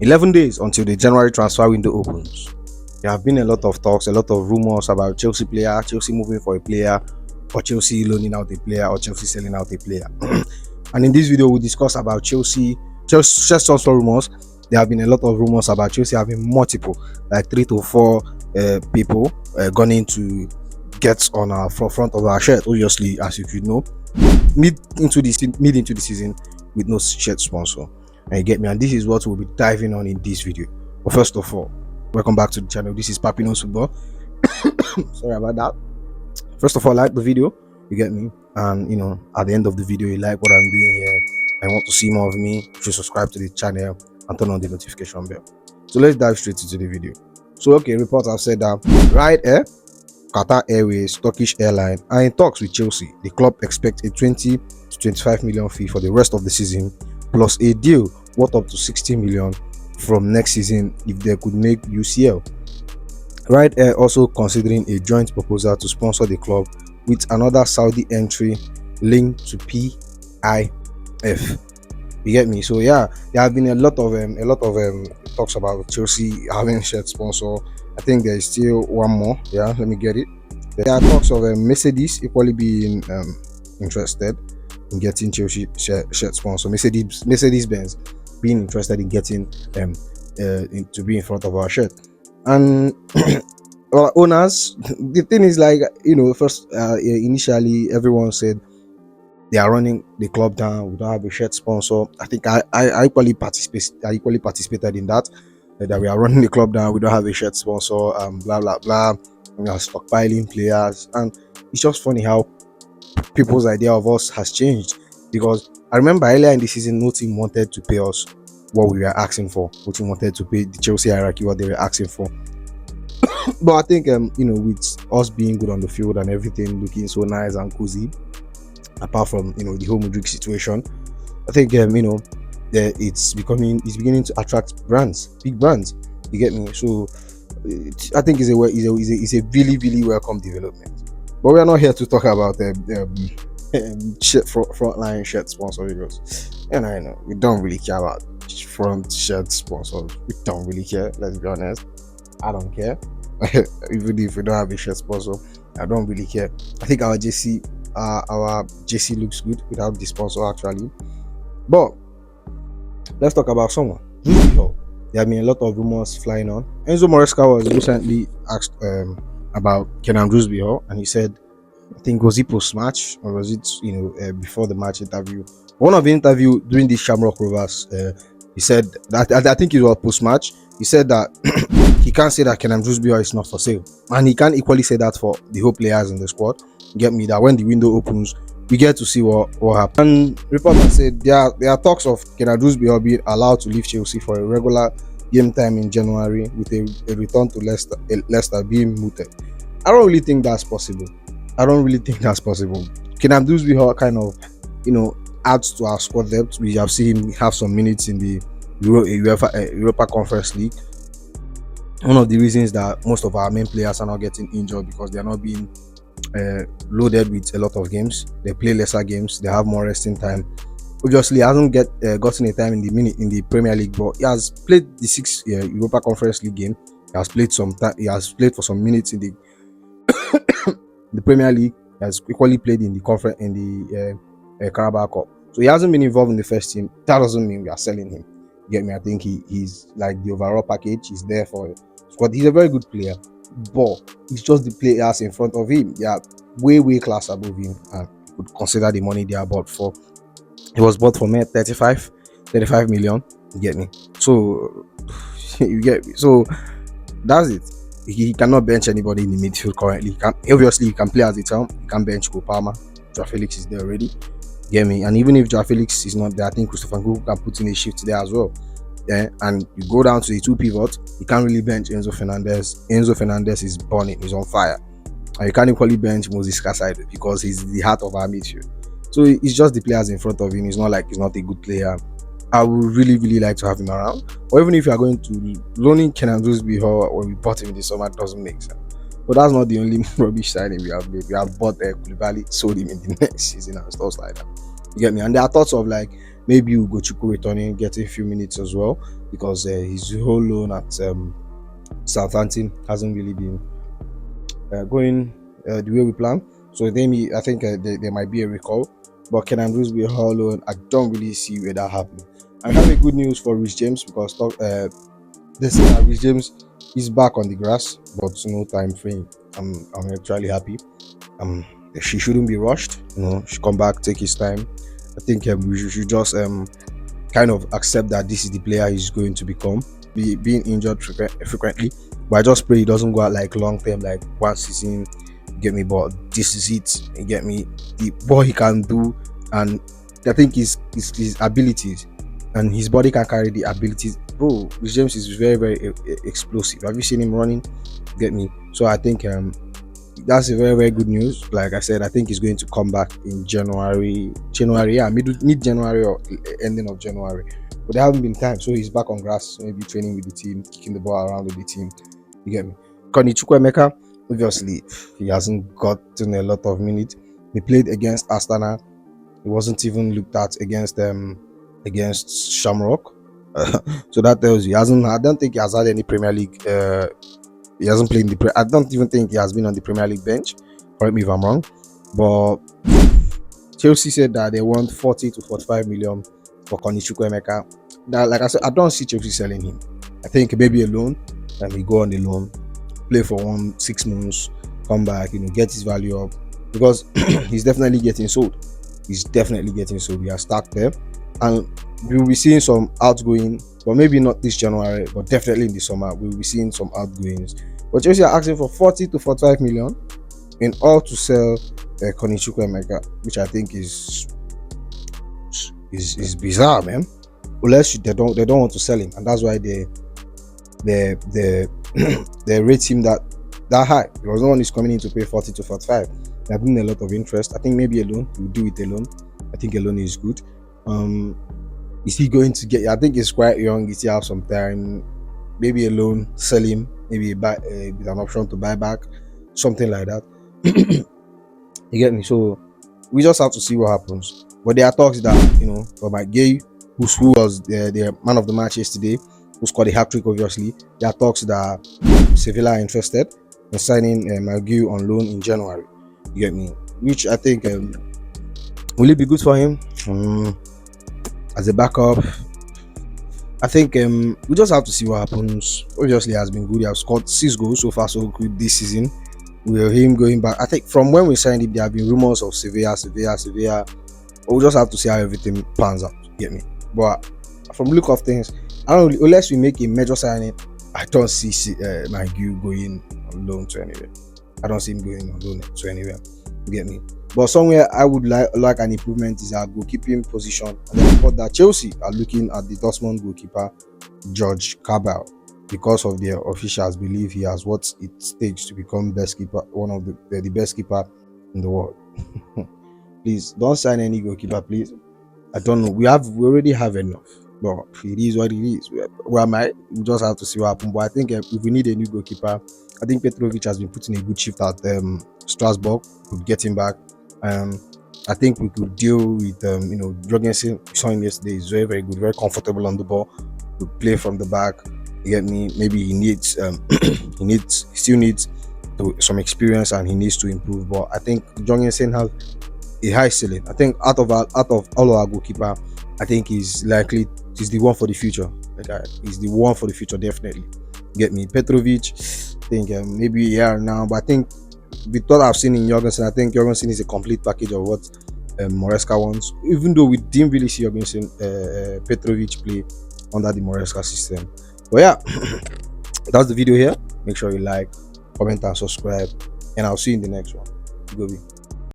11 days until the January transfer window opens. There have been a lot of talks, a lot of rumors about Chelsea moving for a player, or Chelsea loaning out a player, or Chelsea selling out a player. And in this video, we'll discuss about Chelsea transfer rumors. There have been a lot of rumors about Chelsea having multiple, like 3 to 4 people gone into get on our front of our shirt. Obviously, as you could know, mid into the season with no shirt sponsor. And you get me, and this is what we'll be diving on in this video. But first of all, welcome back to the channel. This is Papino's Football. Sorry about that. First of all, like the video, you get me, and you know, at the end of the video, you like what I'm doing here and want to see more of me, you should subscribe to the channel and turn on the notification bell. So let's dive straight into the video. So okay, reports have said that Ryanair, Qatar Airways, Turkish airline are in talks with Chelsea. The club expects a 20 to 25 million fee for the rest of the season, plus a deal worth up to 60 million from next season if they could make UCL. Ryanair also considering a joint proposal to sponsor the club with another Saudi entry linked to PIF. You get me? So yeah, there have been a lot of talks about Chelsea having shirt sponsor. I think there is still one more. Yeah, let me get it. There are talks of Mercedes equally being interested in getting Chelsea shirt sponsor. Mercedes-Benz being interested in getting to be in front of our shirt. And our owners, the thing is, like, you know, first initially everyone said they are running the club down, we don't have a shirt sponsor. I think I equally participated in that we are running the club down, we don't have a shirt sponsor, blah blah blah, we are stockpiling players. And it's just funny how people's idea of us has changed, because I remember earlier in the season no team wanted to pay us what we were asking for. No team wanted to pay the Chelsea hierarchy what they were asking for. But I think you know, with us being good on the field and everything looking so nice and cozy, apart from, you know, the whole Mudryk situation, I think you know, it's beginning to attract big brands. You get me? So I think it's a really welcome development. But we are not here to talk about frontline shirt sponsor videos. And I know we don't really care about front shirt sponsors. We don't really care. Let's be honest. I don't care. Even if we don't have a shirt sponsor, I don't really care. I think our JC looks good without the sponsor actually. But let's talk about someone. There have been a lot of rumors flying on. Enzo Maresca was recently asked about Kenan Drewsby, and he said, I think, was it post-match or was it, you know, before the match interview? One of the interview during the Shamrock Rovers, he said that, I think it was post-match, he said that he can't say that Kenan Drewsby is not for sale, and he can't equally say that for the whole players in the squad. Get me, that when the window opens, we get to see what happens. And reporters said there are talks of Kenan Drewsby being allowed to leave Chelsea for a regular game time in January, with a return to Leicester being mooted. I don't really think that's possible. Kenan Drewsby kind of, you know, adds to our squad depth. We have seen him have some minutes in the Europa Conference League. One of the reasons that most of our main players are not getting injured, because they are not being loaded with a lot of games. They play lesser games, they have more resting time. Obviously, he hasn't gotten a time in the Premier League, but he has played the 6 Europa Conference League game. He has played for some minutes in the the Premier League. He has equally played in the Carabao Cup. So he hasn't been involved in the first team. That doesn't mean we are selling him. You get me? I think he's like the overall package. He's there for squad. He's a very good player, but it's just the players in front of him. They are way class above him, and would consider the money they are bought for. He was bought for 35 million. You get me? So you get me? So that's it. He cannot bench anybody in the midfield currently. He can play as a term. He can bench Palmer. Joao Felix is there already. You get me? And even if Joao Felix is not there, I think Christopher Nkunku can put in a shift there as well. Yeah, and you go down to the 2 pivots, you can't really bench Enzo Fernandez. Enzo Fernandez is burning, he's on fire. And you can't equally bench Moses Casado because he's the heart of our midfield. So it's just the players in front of him. It's not like he's not a good player. I would really like to have him around. Or even if you are going to loaning Kenan Drewsby when we bought him in the summer, it doesn't make sense. But that's not the only rubbish signing we have made. We have bought Koulibaly, sold him in the next season and stuff like that. You get me? And there are thoughts of like Maybe Ugochukwu returning, getting a few minutes as well, because his whole loan at Southampton hasn't really been going the way we plan. So then I think there might be a recall. But Kenan Roosby whole loan, I don't really see where that happening. I have a good news for Reece James, because they say that Reece James is back on the grass, but no time frame. I'm actually happy. She shouldn't be rushed. She come back, take his time. I think we should just kind of accept that this is the player he's going to become. Being injured frequently, but I just pray he doesn't go out like long term, like one season. Get me, but this is it. You get me, what he can do, and I think his abilities and his body can carry the abilities. Bro, Reece James is very, very explosive. Have you seen him running? Get me. So I think that's a very, very good news. Like I said, I think he's going to come back in January, yeah, mid January or ending of January. But there haven't been time, so he's back on grass, maybe training with the team, kicking the ball around with the team. You get me? Chukwuemeka, obviously, he hasn't gotten a lot of minutes. He played against Astana. He wasn't even looked at against Shamrock. So that tells you I don't think he has had any Premier League. He hasn't played in I don't even think he has been on the Premier League bench. Correct me if I'm wrong. But Chelsea said that they want 40 to 45 million for Chukwuemeka. That, like I said, I don't see Chelsea selling him. I think maybe a loan, and he go on the loan, play for 6 months, come back, get his value up, because he's definitely getting sold. He's definitely getting sold. We are stuck there, and we will be seeing some outgoing, but maybe not this January, but definitely in the summer we will be seeing some outgoings. But Chelsea are asking for 40 to 45 million in all to sell Chukwuemeka, which I think is bizarre, man. Unless they don't want to sell him, and that's why they rate him that high, because no one is coming in to pay 40 to 45. There have been a lot of interest. I think maybe a loan, we'll do it alone. I think a loan is good. Is he going to get? I think he's quite young. He still have some time. Maybe a loan, sell him. Maybe buy with an option to buy back, something like that. You get me? So we just have to see what happens. But there are talks that for my Gay, who was the man of the match yesterday, who scored a hat-trick, obviously. There are talks that Sevilla are interested in signing Maguire on loan in January. You get me? Which I think will it be good for him as a backup? I think we just have to see what happens. Obviously, he has been good. He has scored 6 goals so far, so good this season. With him going back, I think from when we signed him, there have been rumors of Sevilla. We'll just have to see how everything pans out. Get me? But from the look of things, I don't really, unless we make a major signing, I don't see Maguire going on loan to anywhere. I don't see him going on loan to anywhere. You get me? But somewhere I would like an improvement is our goalkeeping position. And then I thought that Chelsea are looking at the Dortmund goalkeeper, George Cabal, because of their officials believe he has what it takes to become best keeper, one of the best keeper in the world. Please don't sign any goalkeeper, please. I don't know. We already have enough. But it is what it is. We just have to see what happens. But I think if we need a new goalkeeper, I think Petrovic has been putting a good shift at Strasbourg. We could get him back. I think we could deal with Jorgensen. We saw him yesterday. He's very, very good, very comfortable on the ball. We play from the back. You get me? Maybe he needs he still needs some experience, and he needs to improve. But I think Jorgensen has a high ceiling. I think out of all our goalkeeper, I think he's the one for the future. He's the one for the future, definitely. Get me? Petrovic, I think maybe now, but I think with what I've seen in Jorgensen, I think Jorgensen is a complete package of what Moresca wants. Even though we didn't really see Jorgensen, Petrovic play under the Moresca system. But yeah, that's the video here. Make sure you like, comment, and subscribe, and I'll see you in the next one. Go be.